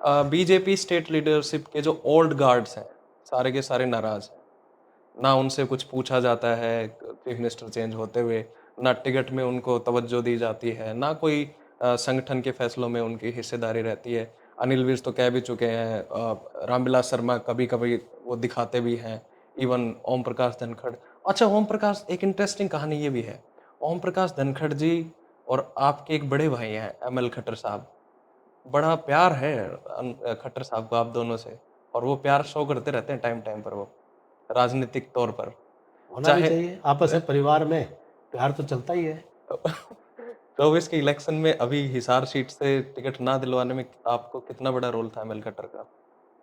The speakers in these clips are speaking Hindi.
बीजेपी स्टेट लीडरशिप के जो ओल्ड गार्ड्स हैं, सारे के सारे नाराज़ हैं। ना उनसे कुछ पूछा जाता है चीफ मिनिस्टर चेंज होते हुए, ना टिकट में उनको तवज्जो दी जाती है, ना कोई संगठन के फैसलों में उनकी हिस्सेदारी रहती है। अनिल विज तो कह भी चुके हैं, रामविलास शर्मा कभी-कभी वो दिखाते भी हैं, इवन ओम प्रकाश धनखड़। अच्छा, ओम प्रकाश, एक इंटरेस्टिंग कहानी ये भी है, ओम प्रकाश धनखड़ जी और आपके एक बड़े भाई हैं एमएल खट्टर साहब, बड़ा प्यार है खट्टर साहब को आप दोनों से, और वो प्यार शो करते रहते हैं टाइम टाइम पर वो, राजनीतिक तौर पर। होना भी चाहे चाहिए, आपस में परिवार में प्यार तो चलता ही है। 24 के इलेक्शन में अभी हिसार सीट से टिकट ना दिलवाने में आपको कितना बड़ा रोल था एमएल खट्टर का?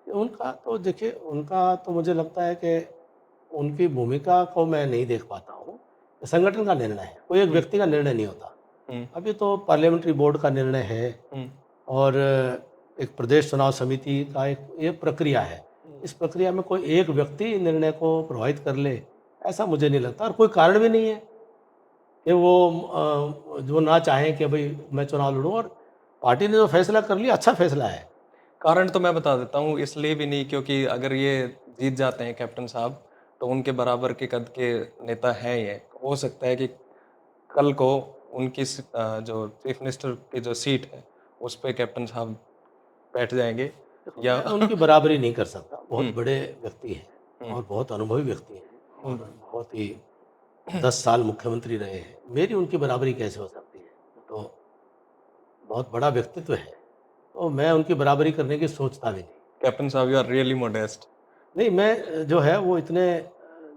उनका तो देखिए, उनका तो मुझे लगता है कि उनकी भूमिका को मैं नहीं देख पाता हूँ। संगठन का निर्णय है, कोई एक हुँ, व्यक्ति का निर्णय नहीं होता। हुँ, अभी तो पार्लियामेंट्री बोर्ड का निर्णय है हुँ, और एक प्रदेश चुनाव समिति का एक ये प्रक्रिया है। हुँ। इस प्रक्रिया में कोई एक व्यक्ति निर्णय को प्रभावित कर ले, ऐसा मुझे नहीं लगता, और कोई कारण भी नहीं है कि वो जो ना चाहें कि भई मैं चुनाव लड़ूँ, और पार्टी ने जो फैसला कर लिया, अच्छा फैसला है। कारण तो मैं बता देता हूँ, इसलिए भी नहीं क्योंकि अगर ये जीत जाते हैं कैप्टन साहब, तो उनके बराबर के कद के नेता हैं ये। हो सकता है कि कल को उनकी जो चीफ मिनिस्टर की जो सीट है, उस पे कैप्टन साहब बैठ जाएँगे देखो, या मैं उनकी बराबरी नहीं कर सकता, बहुत हुँ, बड़े व्यक्ति हैं हुँ, और बहुत अनुभवी व्यक्ति हैं हुँ, और बहुत ही 10 साल मुख्यमंत्री रहे हैं। मेरी उनकी बराबरी कैसे हो सकती है? तो बहुत बड़ा व्यक्तित्व है, तो मैं उनकी बराबरी करने की सोचता भी नहीं। कैप्टन साहब यू आर रियली मॉडेस्ट। नहीं, मैं जो है वो इतने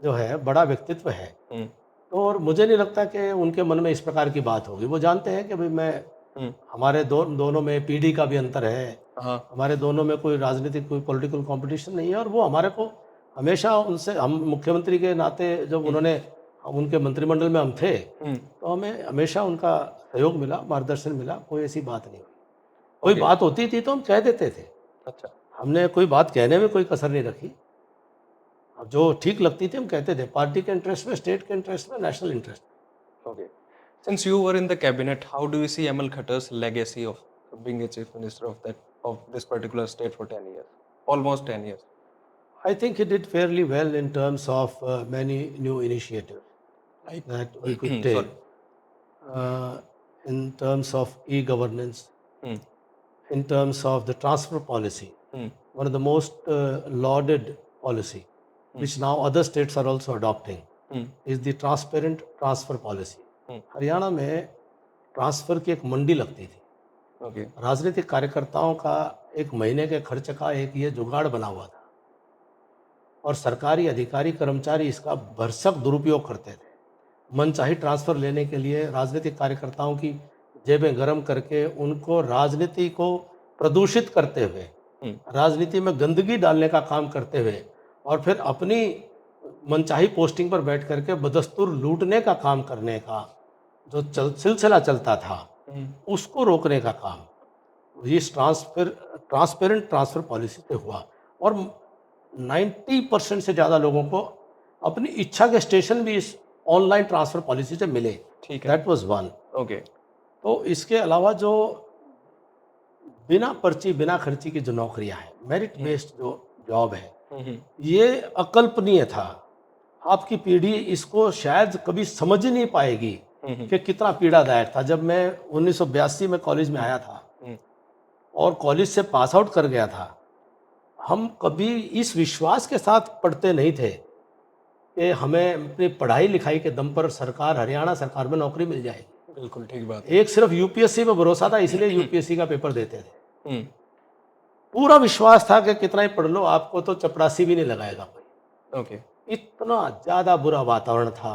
जो है बड़ा व्यक्तित्व है, हुँ, तो और मुझे नहीं लगता कि उनके मन में इस प्रकार की बात होगी। वो जानते हैं कि भई मैं हुँ, हमारे दोनों में पीढ़ी का भी अंतर है, हाँ, हमारे दोनों में कोई राजनीतिक कोई पॉलिटिकल कॉम्पिटिशन नहीं है, और वो हमारे को हमेशा उनसे, हम मुख्यमंत्री के नाते जब हुँ, उन्होंने, हम उनके मंत्रिमंडल में हम थे, हुँ, तो हमें हमेशा उनका सहयोग मिला, मार्गदर्शन मिला, कोई ऐसी बात नहीं हुई। कोई ओके, बात होती थी तो हम कह देते थे, अच्छा, हमने कोई बात कहने में कोई कसर नहीं रखी। अब जो ठीक लगती थी हम कहते थे, पार्टी के इंटरेस्ट में, स्टेट के इंटरेस्ट में, नेशनल इंटरेस्ट में। okay. Since you were in the cabinet, how do you see ML Khattar's legacy of being a chief minister of this particular state for 10 years? Almost 10 years. I think he did fairly well in terms of many new initiatives Like, that we could take, sorry. uh, in terms of e-governance, Hmm, in terms of the transfer policy. hmm, One of the most lauded policy, hmm, which now other states are also adopting, hmm, is the transparent transfer policy. hmm. Haryana में ट्रांसफ़र की एक मंडी लगती थी। Okay. राजनीतिक कार्यकर्ताओं का एक महीने के खर्च का एक ये जुगाड़ बना हुआ था, और सरकारी अधिकारी कर्मचारी इसका भरसक दुरुपयोग करते थे। मनचाही ट्रांसफ़र लेने के लिए राजनीतिक कार्यकर्ताओं की जेबें गर्म करके, उनको राजनीति को प्रदूषित करते हुए, Hmm, राजनीति में गंदगी डालने का काम करते हुए, और फिर अपनी मनचाही पोस्टिंग पर बैठ कर के बदस्तूर लूटने का काम करने का जो सिलसिला चलता था, hmm. उसको रोकने का काम इस ट्रांसपेरेंट ट्रांसफ़र पॉलिसी से हुआ, और 90% से ज़्यादा लोगों को अपनी इच्छा के स्टेशन भी इस ऑनलाइन ट्रांसफ़र पॉलिसी से मिले। ठीक है। That was one. Okay. तो इसके अलावा जो बिना पर्ची, बिना खर्ची की जो नौकरियाँ हैं, मेरिट Hmm, बेस्ड जो जॉब है, hmm, hmm, ये अकल्पनीय था। आपकी पीढ़ी इसको शायद कभी समझ ही नहीं पाएगी hmm, hmm, कि कितना पीड़ादायक था। जब मैं 1982 में कॉलेज में आया था hmm. और कॉलेज से पास आउट कर गया था, हम कभी इस विश्वास के साथ पढ़ते नहीं थे कि हमें अपनी पढ़ाई लिखाई के दम पर सरकार, हरियाणा सरकार में नौकरी मिल जाएगी। बिल्कुल ठीक बात है। एक सिर्फ यूपीएससी पे भरोसा था, इसलिए यूपीएससी का पेपर देते थे। Hmm, पूरा विश्वास था कि कितना ही पढ़ लो, आपको तो चपरासी भी नहीं लगाएगा कोई। okay. इतना ज़्यादा बुरा वातावरण था।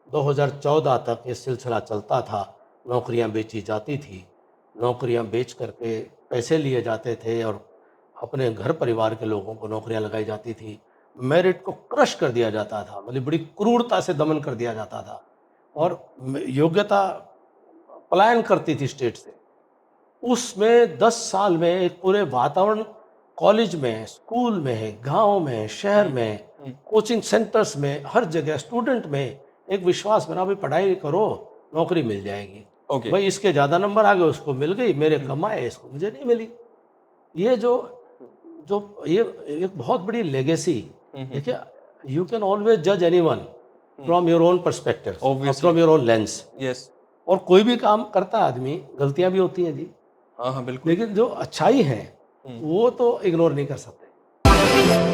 2014 तक ये सिलसिला चलता था, नौकरियां बेची जाती थी, नौकरियां बेच करके पैसे लिए जाते थे, और अपने घर परिवार के लोगों को नौकरियां लगाई जाती थी। मेरिट को क्रश कर दिया जाता था, मतलब बड़ी क्रूरता से दमन कर दिया जाता था, Hmm, और योग्यता पलायन करती थी स्टेट से। उसमें 10 साल में एक पूरे वातावरण, कॉलेज में, स्कूल में, गांव में, शहर hmm, में, hmm. कोचिंग सेंटर्स में, हर जगह स्टूडेंट में एक विश्वास बना, भाई पढ़ाई करो, नौकरी मिल जाएगी। Okay. भाई इसके ज़्यादा नंबर आ गए, उसको मिल गई, मेरे Hmm, कम आए, इसको मुझे नहीं मिली। ये जो जो ये एक बहुत बड़ी लेगेसी, हुँ, हुँ, देखिए, यू कैन ऑलवेज जज anyone from your own perspective और obviously, from your own lens. Yes. और कोई भी काम करता है आदमी, गलतियां भी होती हैं जी, हाँ, हाँ, बिल्कुल। लेकिन जो अच्छाई है हुँ। वो तो इग्नोर नहीं कर सकते।